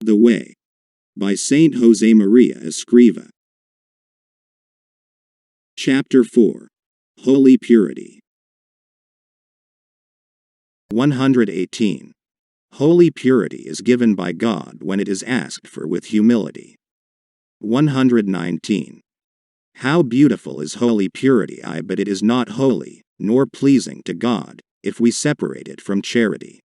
The Way, by Saint Josemaria Escriva. Chapter 4. Holy Purity. 118. Holy purity is given by God when it is asked for with humility. 119. How beautiful is holy purity, but it is not holy, nor pleasing to God, if we separate it from charity.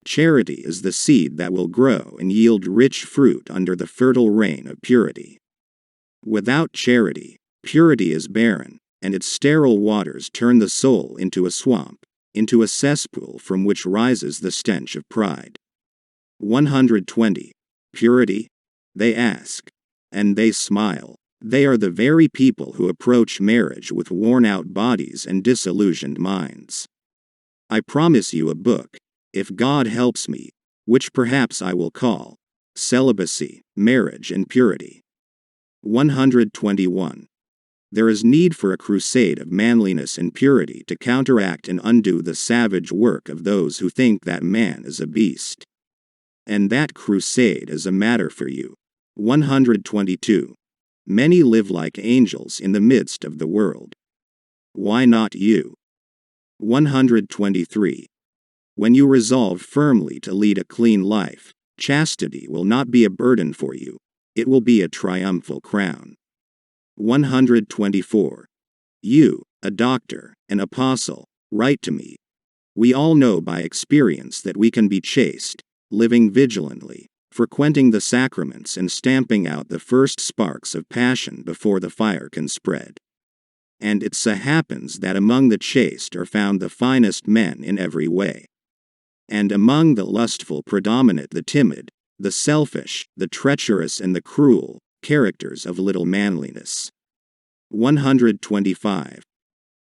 Charity is the seed that will grow and yield rich fruit under the fertile rain of purity. Without charity, purity is barren, and its sterile waters turn the soul into a swamp, into a cesspool from which rises the stench of pride. 120. Purity? They ask. And they smile. They are the very people who approach marriage with worn-out bodies and disillusioned minds. I promise you a book, if God helps me, which perhaps I will call Celibacy, Marriage and Purity. 121. There is need for a crusade of manliness and purity to counteract and undo the savage work of those who think that man is a beast. And that crusade is a matter for you. 122. Many live like angels in the midst of the world. Why not you? 123. When you resolve firmly to lead a clean life, chastity will not be a burden for you. It will be a triumphal crown. 124. You, a doctor, an apostle, write to me. We all know by experience that we can be chaste, living vigilantly, frequenting the sacraments and stamping out the first sparks of passion before the fire can spread. And it so happens that among the chaste are found the finest men in every way. And among the lustful predominate the timid, the selfish, the treacherous and the cruel, characters of little manliness. 125.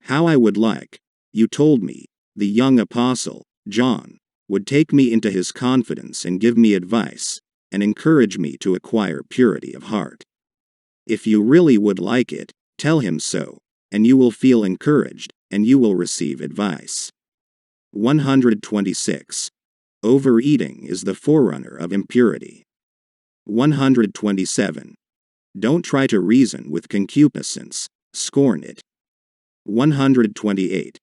How I would like, you told me, the young apostle, John, would take me into his confidence and give me advice, and encourage me to acquire purity of heart. If you really would like it, tell him so, and you will feel encouraged, and you will receive advice. 126. Overeating is the forerunner of impurity. 127. Don't try to reason with concupiscence, scorn it. 128.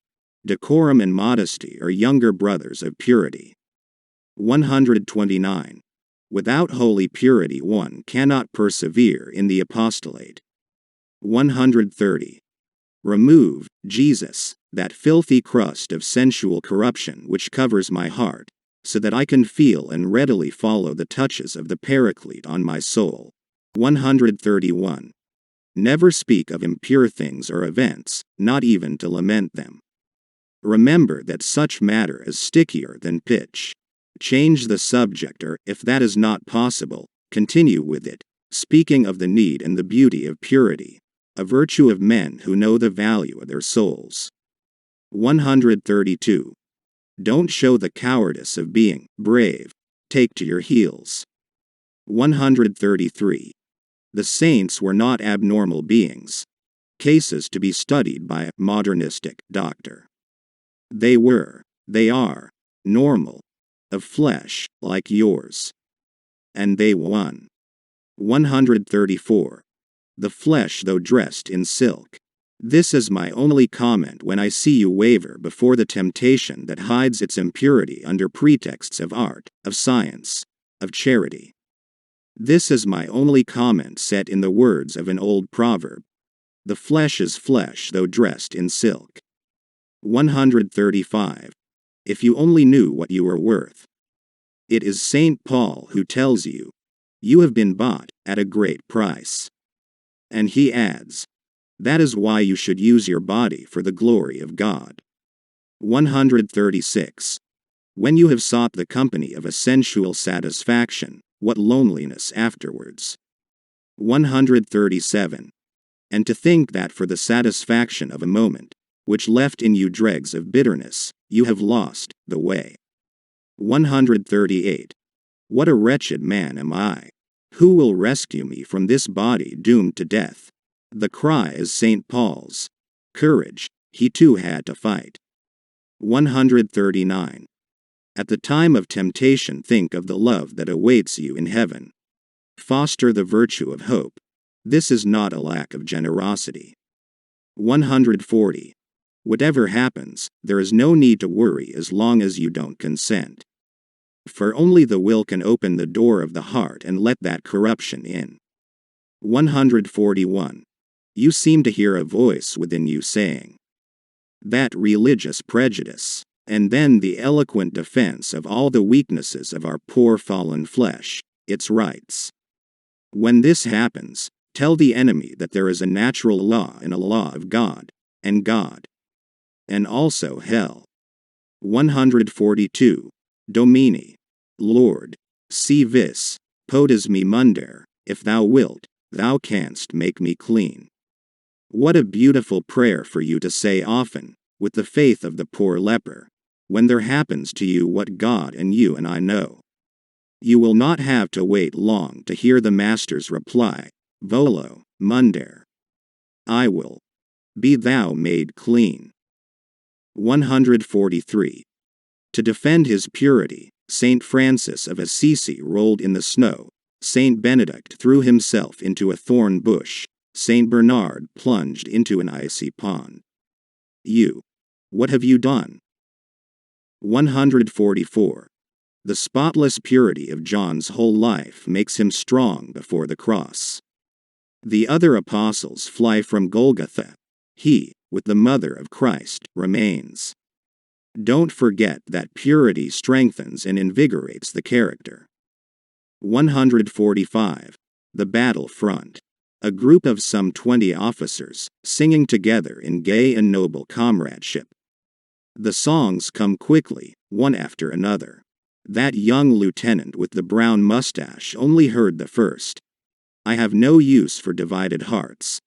Decorum and modesty are younger brothers of purity. 129. Without holy purity one cannot persevere in the apostolate. 130. Remove, Jesus, that filthy crust of sensual corruption which covers my heart, so that I can feel and readily follow the touches of the Paraclete on my soul. 131. Never speak of impure things or events, not even to lament them. Remember that such matter is stickier than pitch. Change the subject, or, if that is not possible, continue with it, speaking of the need and the beauty of purity, a virtue of men who know the value of their souls. 132. Don't show the cowardice of being brave. Take to your heels. 133. The saints were not abnormal beings. Cases to be studied by a modernistic doctor. They are, normal, of flesh, like yours. And they won. 134. The flesh though dressed in silk. This is my only comment when I see you waver before the temptation that hides its impurity under pretexts of art, of science, of charity. This is my only comment set in the words of an old proverb. The flesh is flesh though dressed in silk. 135. If you only knew what you were worth. It is St. Paul who tells you, you have been bought at a great price. And he adds, that is why you should use your body for the glory of God. 136. When you have sought the company of a sensual satisfaction, what loneliness afterwards. 137. And to think that for the satisfaction of a moment, which left in you dregs of bitterness, you have lost the way. 138. What a wretched man am I! Who will rescue me from this body doomed to death? The cry is St. Paul's. Courage, he too had to fight. 139. At the time of temptation, think of the love that awaits you in heaven. Foster the virtue of hope. This is not a lack of generosity. 140. Whatever happens, there is no need to worry as long as you don't consent. For only the will can open the door of the heart and let that corruption in. 141. You seem to hear a voice within you saying, "That religious prejudice," and then the eloquent defense of all the weaknesses of our poor fallen flesh, its rights. When this happens, tell the enemy that there is a natural law and a law of God, and also hell. 142. Domini. Lord, si vis, potes me mundere, if thou wilt, thou canst make me clean. What a beautiful prayer for you to say often, with the faith of the poor leper, when there happens to you what God and you and I know. You will not have to wait long to hear the Master's reply, Volo, mundere. I will. Be thou made clean. 143. To defend his purity, St. Francis of Assisi rolled in the snow, St. Benedict threw himself into a thorn bush, St. Bernard plunged into an icy pond. You. What have you done? 144. The spotless purity of John's whole life makes him strong before the cross. The other apostles fly from Golgotha. He, with the mother of Christ, remains. Don't forget that purity strengthens and invigorates the character. 145. The battle front. A group of some 20 officers, singing together in gay and noble comradeship. The songs come quickly, one after another. That young lieutenant with the brown mustache only heard the first. I have no use for divided hearts.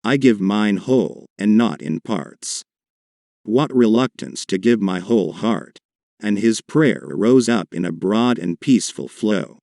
I give mine whole, and not in parts. What reluctance to give my whole heart! And his prayer rose up in a broad and peaceful flow.